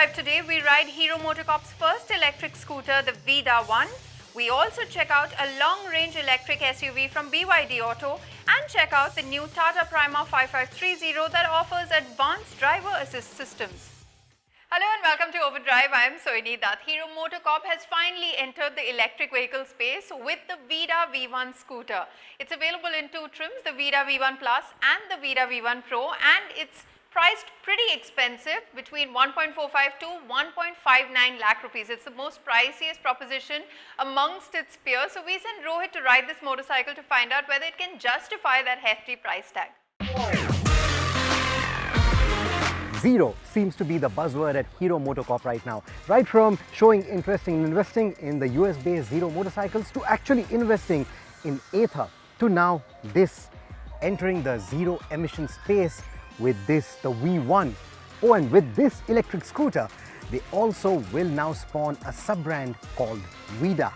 Overdrive today, we ride Hero MotoCorp's first electric scooter, the Vida one. We also check out a long-range electric SUV from BYD Atto and check out the new Tata Prima 5530 that offers advanced driver assist systems. Hello and welcome to Overdrive. I am Soini Dutt. Hero MotoCorp has finally entered the electric vehicle space with the Vida V1 scooter. It's available in two trims, the Vida V1 Plus and the Vida V1 Pro, and it's priced pretty expensive, between 1.45 to 1.59 lakh rupees. It's the most priciest proposition amongst its peers. So we sent Rohit to ride this motorcycle to find out whether it can justify that hefty price tag. Zero seems to be the buzzword at Hero MotoCorp right now. Right from showing interest in investing in the US-based Zero motorcycles to actually investing in Ather to now this, entering the zero emission space with this, the V1. Oh, and with this electric scooter, they also will now spawn a sub-brand called Vida.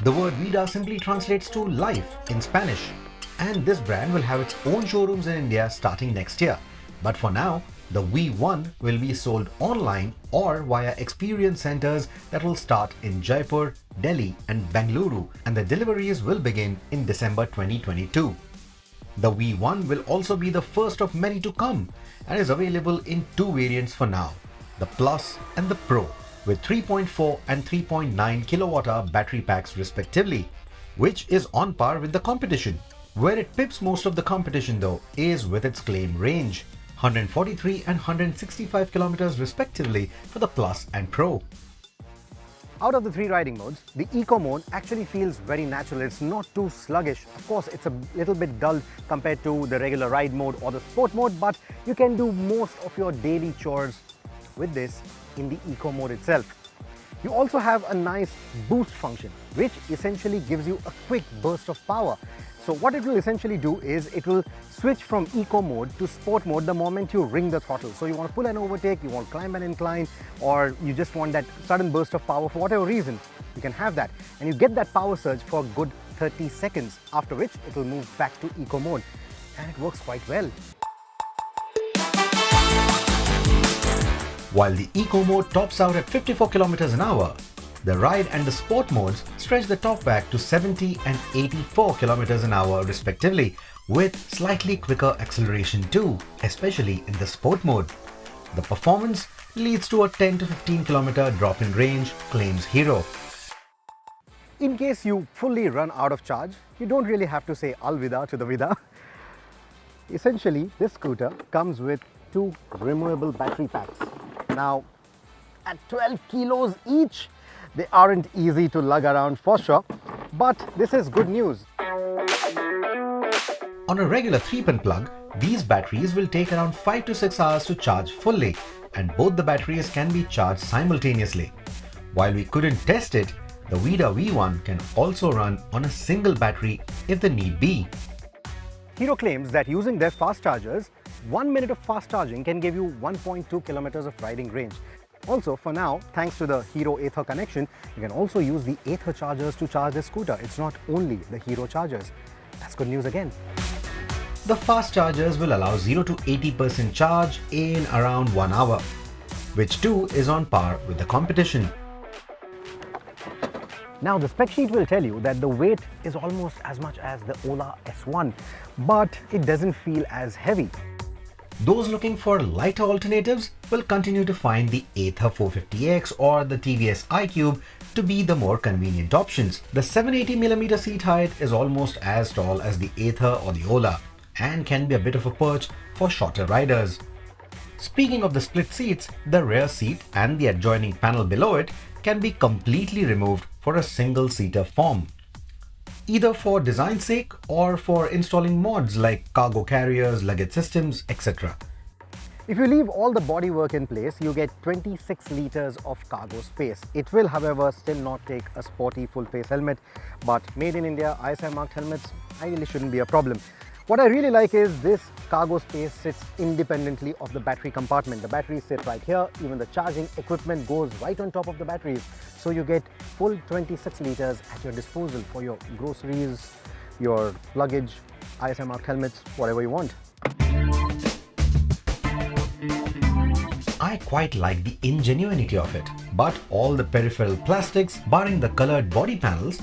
The word Vida simply translates to life in Spanish. And this brand will have its own showrooms in India starting next year. But for now, the V1 will be sold online or via experience centers that will start in Jaipur, Delhi and Bengaluru, and the deliveries will begin in December 2022. The V1 will also be the first of many to come and is available in two variants for now, the Plus and the Pro, with 3.4 and 3.9 kilowatt-hour battery packs respectively, which is on par with the competition. Where it pips most of the competition though is with its claim range, 143 and 165 kilometers respectively for the Plus and Pro. Out of the three riding modes, the Eco mode actually feels very natural. It's not too sluggish. Of course, it's a little bit dull compared to the regular ride mode or the sport mode, but you can do most of your daily chores with this in the Eco mode itself. You also have a nice boost function, which essentially gives you a quick burst of power. So what it will essentially do is it will switch from Eco mode to sport mode the moment you ring the throttle. So you want to pull an overtake, you want to climb an incline, or you just want that sudden burst of power for whatever reason, you can have that. And you get that power surge for a good 30 seconds, after which it will move back to Eco mode. And it works quite well. While the Eco mode tops out at 54 kilometers an hour, the ride and the sport modes stretch the top back to 70 and 84 kilometers an hour respectively, with slightly quicker acceleration too, especially in the sport mode. The performance leads to a 10 to 15 kilometer drop in range, claims Hero. In case you fully run out of charge, you don't really have to say Alvida to the Vida. Essentially, this scooter comes with two removable battery packs. Now, at 12 kilos each, they aren't easy to lug around for sure, but this is good news. On a regular 3-pin plug, these batteries will take around 5 to 6 hours to charge fully, and both the batteries can be charged simultaneously. While we couldn't test it, the Vida V1 can also run on a single battery if the need be. Hero claims that using their fast chargers, 1 minute of fast charging can give you 1.2 kilometers of riding range. Also, for now, thanks to the Hero Ather connection, you can also use the Ather chargers to charge the scooter. It's not only the Hero chargers. That's good news again. The fast chargers will allow 0 to 80% charge in around 1 hour, which too is on par with the competition. Now, the spec sheet will tell you that the weight is almost as much as the Ola S1, but it doesn't feel as heavy. Those looking for lighter alternatives will continue to find the Ather 450X or the TVS iQube to be the more convenient options. The 780mm seat height is almost as tall as the Ather or the Ola and can be a bit of a perch for shorter riders. Speaking of the split seats, the rear seat and the adjoining panel below it can be completely removed for a single-seater form, either for design's sake or for installing mods like cargo carriers, luggage systems, etc. If you leave all the bodywork in place, you get 26 liters of cargo space. It will, however, still not take a sporty full-face helmet, but made in India, ISI marked helmets ideally shouldn't be a problem. What I really like is this cargo space sits independently of the battery compartment. The batteries sit right here, even the charging equipment goes right on top of the batteries. So you get full 26 liters at your disposal for your groceries, your luggage, ISI marked helmets, whatever you want. I quite like the ingenuity of it, but all the peripheral plastics, barring the colored body panels,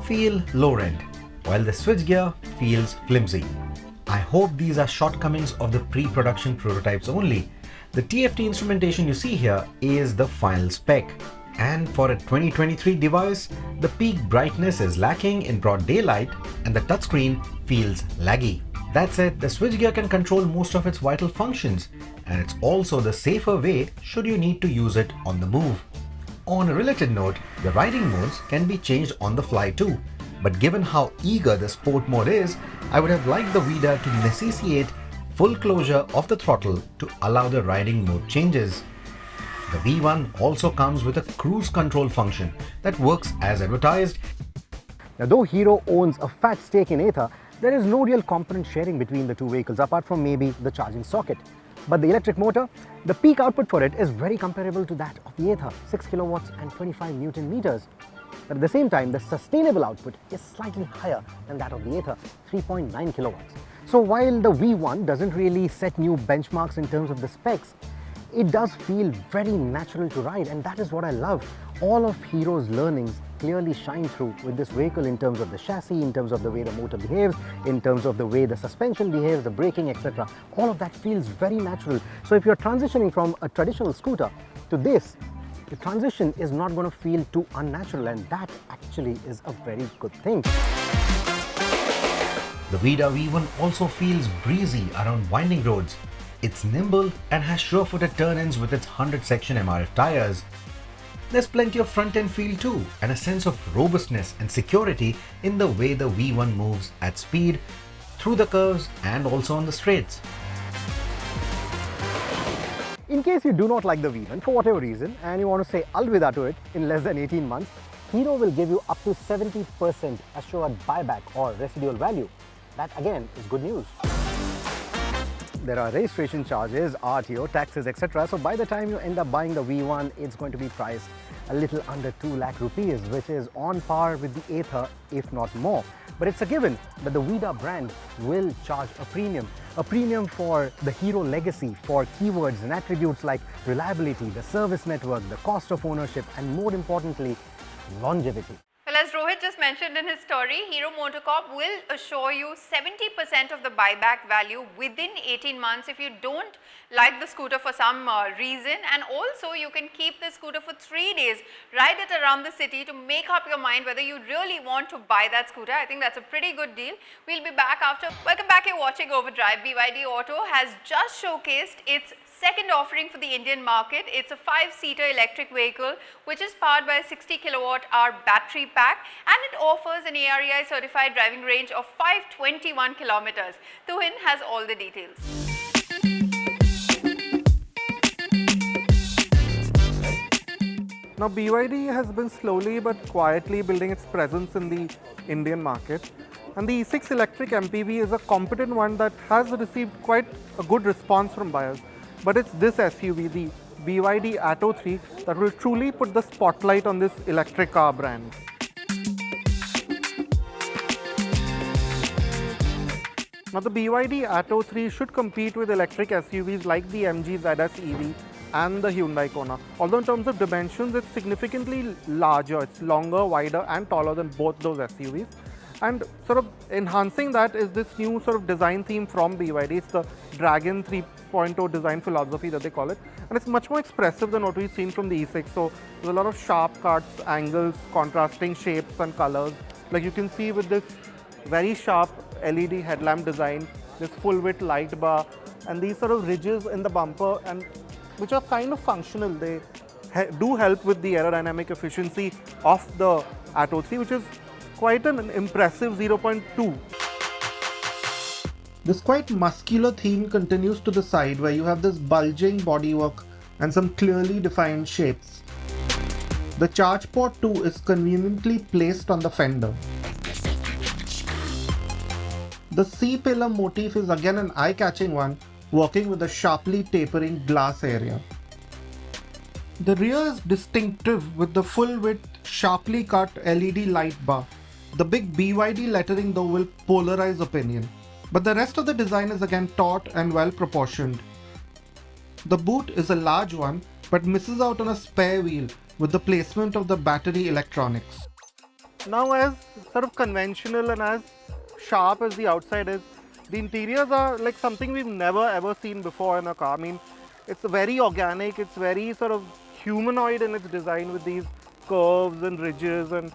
feel low-end, while the switchgear feels flimsy. I hope these are shortcomings of the pre-production prototypes only. The TFT instrumentation you see here is the final spec. And for a 2023 device, the peak brightness is lacking in broad daylight and the touchscreen feels laggy. That said, the switchgear can control most of its vital functions, and it's also the safer way should you need to use it on the move. On a related note, the riding modes can be changed on the fly too. But given how eager the sport mode is, I would have liked the Vida to necessitate full closure of the throttle to allow the riding mode changes. The V1 also comes with a cruise control function that works as advertised. Now, though Hero owns a fat stake in Ather, there is no real component sharing between the two vehicles apart from maybe the charging socket. But the electric motor, the peak output for it is very comparable to that of the Ather, 6 kilowatts and 25 Newton meters. But at the same time, the sustainable output is slightly higher than that of the Ather, 3.9 kilowatts. So while the V1 doesn't really set new benchmarks in terms of the specs, it does feel very natural to ride, and that is what I love. All of Hero's learnings clearly shine through with this vehicle in terms of the chassis, in terms of the way the motor behaves, in terms of the way the suspension behaves, the braking, etc. All of that feels very natural. So if you're transitioning from a traditional scooter to this, the transition is not going to feel too unnatural, and that actually is a very good thing. The Vida V1 also feels breezy around winding roads. It's nimble and has sure-footed turn-ins with its 100-section MRF tires. There's plenty of front-end feel too, and a sense of robustness and security in the way the V1 moves at speed, through the curves and also on the straights. In case you do not like the V1 for whatever reason and you want to say alvida to it in less than 18 months, Hero will give you up to 70% assured buyback or residual value. That again is good news. There are registration charges, RTO, taxes, etc. So by the time you end up buying the V1, it's going to be priced a little under 2 lakh rupees, which is on par with the Ather, if not more. But it's a given that the Vida brand will charge a premium for the Hero legacy, for keywords and attributes like reliability, the service network, the cost of ownership, and more importantly, longevity. Well, as Rohit just mentioned in his story, Hero MotoCorp will assure you 70% of the buyback value within 18 months if you don't like the scooter for some reason, and also you can keep the scooter for 3 days, ride it around the city to make up your mind whether you really want to buy that scooter. I think that's a pretty good deal. We'll be back after. Welcome back, you're watching Overdrive. BYD Atto has just showcased its second offering for the Indian market. It's a 5-seater electric vehicle which is powered by a 60 kilowatt-hour battery pack, and it offers an AREI certified driving range of 521 kilometers. Tuhin has all the details. Now, BYD has been slowly but quietly building its presence in the Indian market, and the E6 electric MPV is a competent one that has received quite a good response from buyers. But it's this SUV, the BYD Atto 3, that will truly put the spotlight on this electric car brand. Now, the BYD Atto 3 should compete with electric SUVs like the MG ZS EV and the Hyundai Kona. Although in terms of dimensions, it's significantly larger. It's longer, wider and taller than both those SUVs. And sort of enhancing that is this new sort of design theme from BYD. It's the Dragon 3.0 design philosophy that they call it. And it's much more expressive than what we've seen from the E6. So there's a lot of sharp cuts, angles, contrasting shapes and colors. Like you can see with this very sharp LED headlamp design, this full width light bar, and these sort of ridges in the bumper, and which are kind of functional. They do help with the aerodynamic efficiency of the Atto 3, which is quite an impressive 0.2. This quite muscular theme continues to the side, where you have this bulging bodywork and some clearly defined shapes. The charge port too is conveniently placed on the fender. The C-pillar motif is again an eye-catching one, working with a sharply tapering glass area. The rear is distinctive with the full-width, sharply cut LED light bar. The big BYD lettering though will polarize opinion, but the rest of the design is again taut and well proportioned. The boot is a large one but misses out on a spare wheel with the placement of the battery electronics. Now, as sort of conventional and as sharp as the outside is, the interiors are like something we've never ever seen before in a car. I mean, it's very organic, it's very sort of humanoid in its design with these curves and ridges, and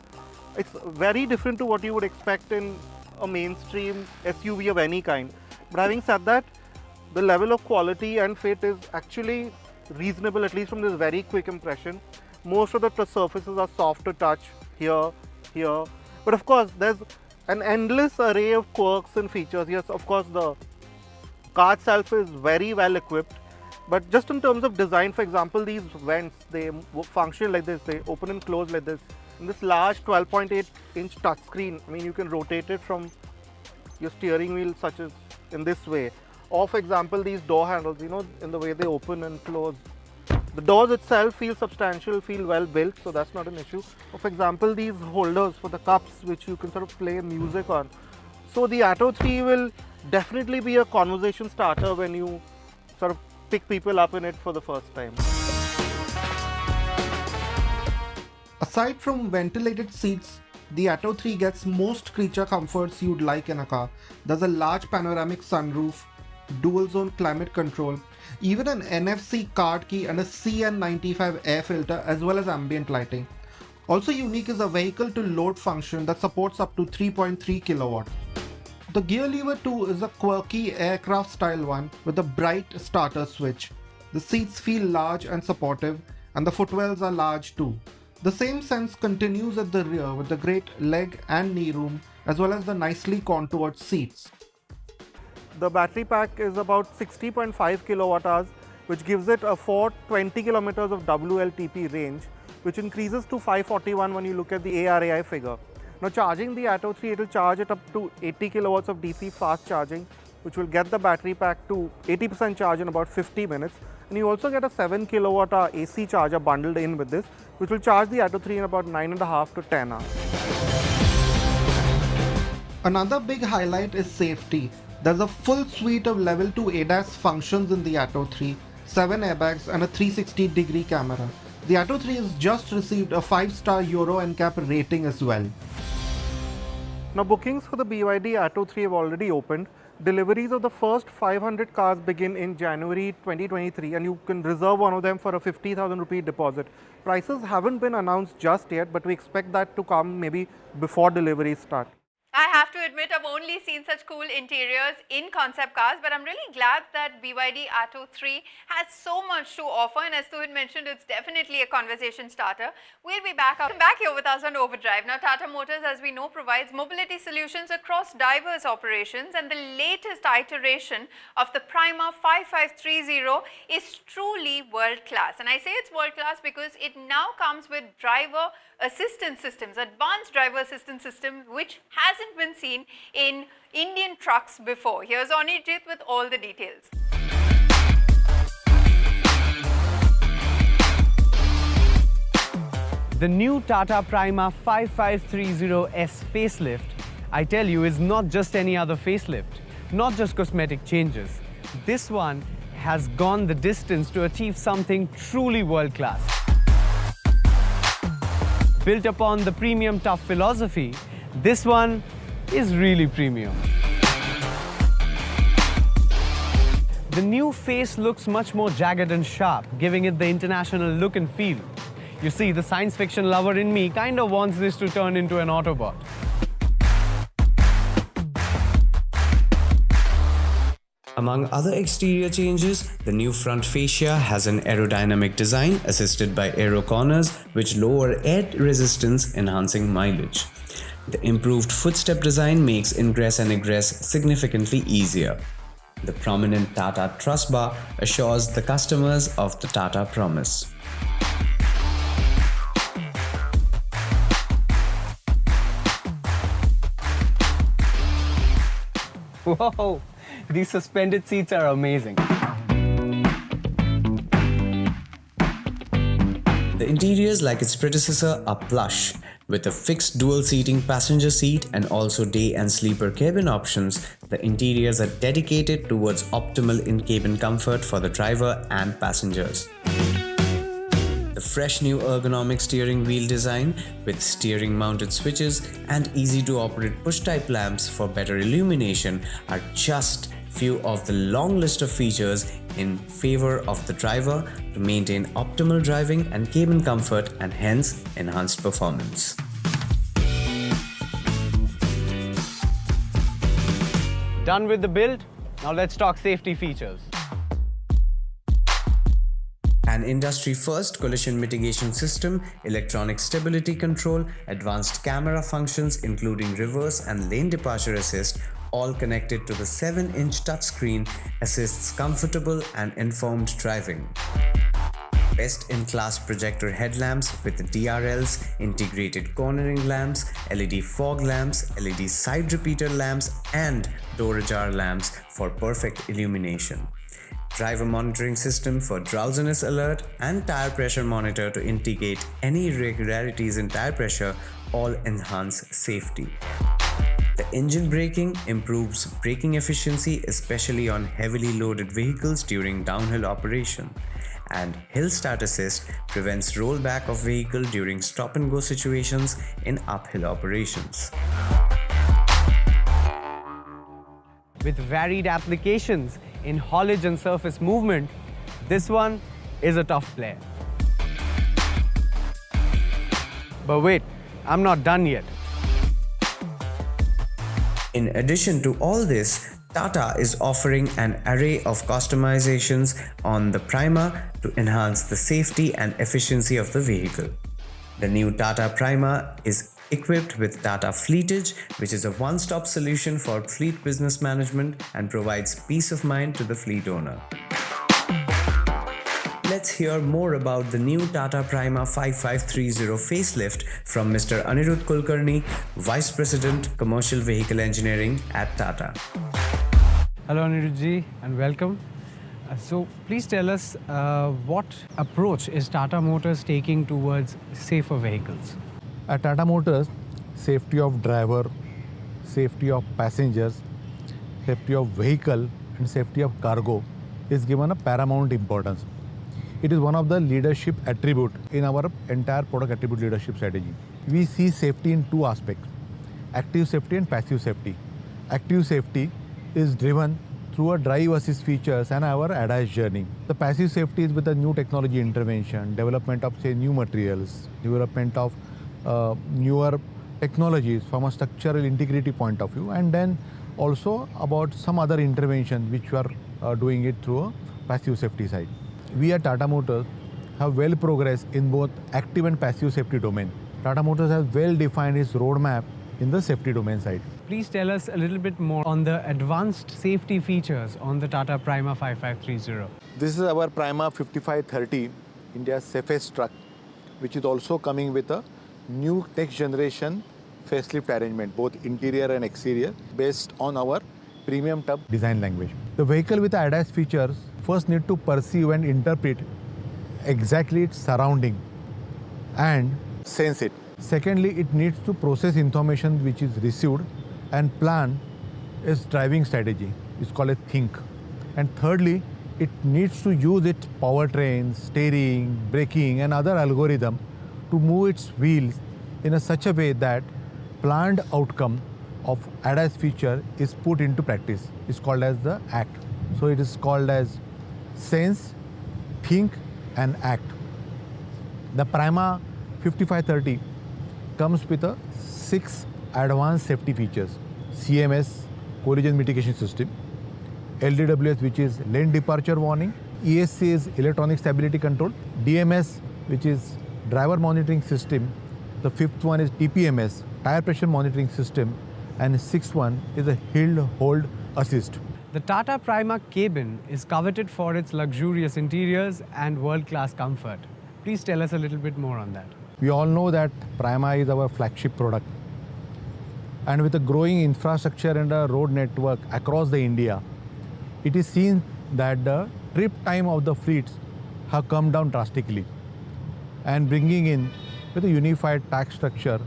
it's very different to what you would expect in a mainstream SUV of any kind. But having said that, the level of quality and fit is actually reasonable, at least from this very quick impression. Most of the surfaces are soft to touch here, here. But of course, there's an endless array of quirks and features. Yes, of course, the car itself is very well equipped. But just in terms of design, for example, these vents, they function like this, they open and close like this. And this large 12.8-inch touchscreen, I mean, you can rotate it from your steering wheel such as in this way. Or for example, these door handles, you know, in the way they open and close. The doors itself feel substantial, feel well built, so that's not an issue. Or for example, these holders for the cups, which you can sort of play music on. So the Atto 3 will definitely be a conversation starter when you sort of pick people up in it for the first time. Aside from ventilated seats, the Atto 3 gets most creature comforts you'd like in a car. There's a large panoramic sunroof, dual zone climate control, even an NFC card key and a CN95 air filter, as well as ambient lighting. Also unique is a vehicle to load function that supports up to 3.3 kilowatts. The gear lever too is a quirky aircraft style one with a bright starter switch. The seats feel large and supportive, and the footwells are large too. The same sense continues at the rear with the great leg and knee room, as well as the nicely contoured seats. The battery pack is about 60.5 kilowatt hours, which gives it a 420 kilometers of WLTP range, which increases to 541 when you look at the ARAI figure. Now, charging the Atto 3, it will charge it up to 80 kilowatts of DC fast charging, which will get the battery pack to 80% charge in about 50 minutes. And you also get a 7 kilowatt hour AC charger bundled in with this, which will charge the Atto 3 in about 9.5 to 10 hours. Another big highlight is safety. There's a full suite of level 2 ADAS functions in the Atto 3, 7 airbags and a 360-degree camera. The Atto 3 has just received a 5-star Euro NCAP rating as well. Now, bookings for the BYD Atto 3 have already opened. Deliveries of the first 500 cars begin in January 2023, and you can reserve one of them for a 50,000 rupee deposit. Prices haven't been announced just yet, but we expect that to come maybe before deliveries start. I have to admit, I've only seen such cool interiors in concept cars, but I'm really glad that BYD Atto 3 has so much to offer, and as Tuhit mentioned, it's definitely a conversation starter. We'll be back here with us on Overdrive. Now, Tata Motors, as we know, provides mobility solutions across diverse operations, and the latest iteration of the Prima 5530 is truly world-class. And I say it's world-class because it now comes with driver assistance systems, advanced driver assistance systems, which hasn't been seen in Indian trucks before. Here's Onijit with all the details. The new Tata Prima 5530.S facelift, I tell you, is not just any other facelift, not just cosmetic changes. This one has gone the distance to achieve something truly world-class. Built upon the premium tough philosophy, this one is really premium. The new face looks much more jagged and sharp, giving it the international look and feel. You see, the science fiction lover in me kind of wants this to turn into an Autobot. Among other exterior changes, the new front fascia has an aerodynamic design assisted by aero corners which lower air resistance, enhancing mileage. The improved footstep design makes ingress and egress significantly easier. The prominent Tata Trust Bar assures the customers of the Tata promise. Whoa! These suspended seats are amazing. The interiors, like its predecessor, are plush. With a fixed dual seating passenger seat and also day and sleeper cabin options, the interiors are dedicated towards optimal in-cabin comfort for the driver and passengers. The fresh new ergonomic steering wheel design with steering mounted switches and easy to operate push type lamps for better illumination are just few of the long list of features in favor of the driver to maintain optimal driving and cabin comfort and hence enhanced performance. Done with the build? Now let's talk safety features. An industry-first collision mitigation system, electronic stability control, advanced camera functions including reverse and lane departure assist, all connected to the 7-inch touchscreen, assists comfortable and informed driving. Best-in-class projector headlamps with DRLs, integrated cornering lamps, LED fog lamps, LED side repeater lamps and door ajar lamps for perfect illumination. Driver monitoring system for drowsiness alert and tire pressure monitor to indicate any irregularities in tire pressure all enhance safety. The engine braking improves braking efficiency, especially on heavily loaded vehicles during downhill operation. And Hill Start Assist prevents rollback of vehicle during stop-and-go situations in uphill operations. With varied applications in haulage and surface movement, this one is a tough player. But wait, I'm not done yet. In addition to all this, Tata is offering an array of customizations on the Prima to enhance the safety and efficiency of the vehicle. The new Tata Prima is equipped with Tata Fleetage, which is a one-stop solution for fleet business management and provides peace of mind to the fleet owner. Let's hear more about the new Tata Prima 5530 facelift from Mr. Anirudh Kulkarni, Vice President, Commercial Vehicle Engineering at Tata. Hello Anirudh and welcome. So please tell us what approach is Tata Motors taking towards safer vehicles? At Tata Motors, safety of driver, safety of passengers, safety of vehicle and safety of cargo is given a paramount importance. It is one of the leadership attribute in our entire product attribute leadership strategy. We see safety in two aspects, active safety and passive safety. Active safety is driven through our drive assist features and our ADAS journey. The passive safety is with the new technology intervention, development of say new materials, development of newer technologies from a structural integrity point of view, and then also about some other intervention which we are doing it through a passive safety side. We at Tata Motors have well progressed in both active and passive safety domain. Tata Motors has well defined its roadmap in the safety domain side. Please tell us a little bit more on the advanced safety features on the Tata Prima 5530. This is our Prima 5530, India's safest truck, which is also coming with a new next generation facelift arrangement, both interior and exterior, based on our premium tub design language. The vehicle with ADAS features first need to perceive and interpret exactly its surrounding and sense it. Secondly, it needs to process information which is received and plan its driving strategy. It's called a think. And thirdly, it needs to use its powertrain, steering, braking and other algorithm to move its wheels in such a way that planned outcome of ADAS feature is put into practice. It's called as the act. So it is called as sense, think and act. The Prima 5530 comes with 6 advanced safety features. CMS, collision mitigation system, LDWS, which is lane departure warning, ESC is electronic stability control, DMS, which is driver monitoring system, the 5th one is TPMS, tire pressure monitoring system, and the 6th one is a hill hold assist. The Tata Prima cabin is coveted for its luxurious interiors and world-class comfort. Please tell us a little bit more on that. We all know that Prima is our flagship product. And with a growing infrastructure and a road network across the India, it is seen that the trip time of the fleets have come down drastically. And bringing in with a unified tax structure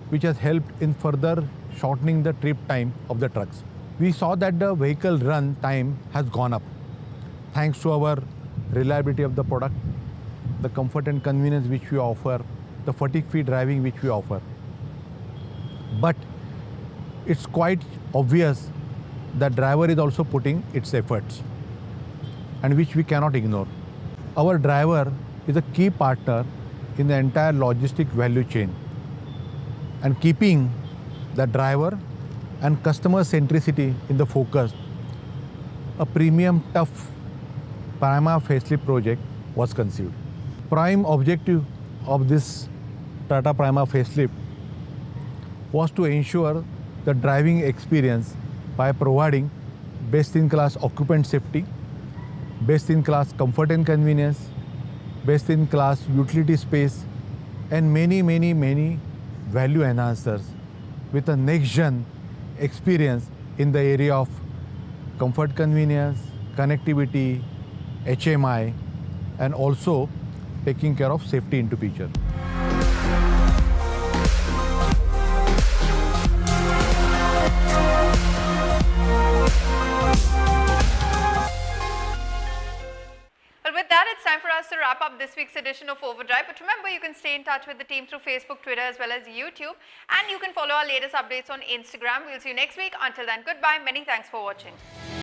which has helped in further shortening the trip time of the trucks. We saw that the vehicle run time has gone up thanks to our reliability of the product, the comfort and convenience which we offer, the fatigue-free driving which we offer. But it's quite obvious that driver is also putting its efforts, and which we cannot ignore. Our driver is a key partner in the entire logistic value chain, and keeping the driver and customer centricity in the focus, a premium tough Prima facelift project was conceived. Prime objective of this Tata Prima facelift was to ensure the driving experience by providing best-in-class occupant safety, best-in-class comfort and convenience, best-in-class utility space, and many value enhancers with a next-gen experience in the area of comfort, convenience, connectivity, HMI, and also taking care of safety into picture. Well, with that, it's time for us to wrap up this week's edition of Overdrive. But remember, you can stay in touch with the team through Facebook, Twitter, as well as YouTube. And you can follow our latest updates on Instagram. We'll see you next week. Until then, goodbye. Many thanks for watching.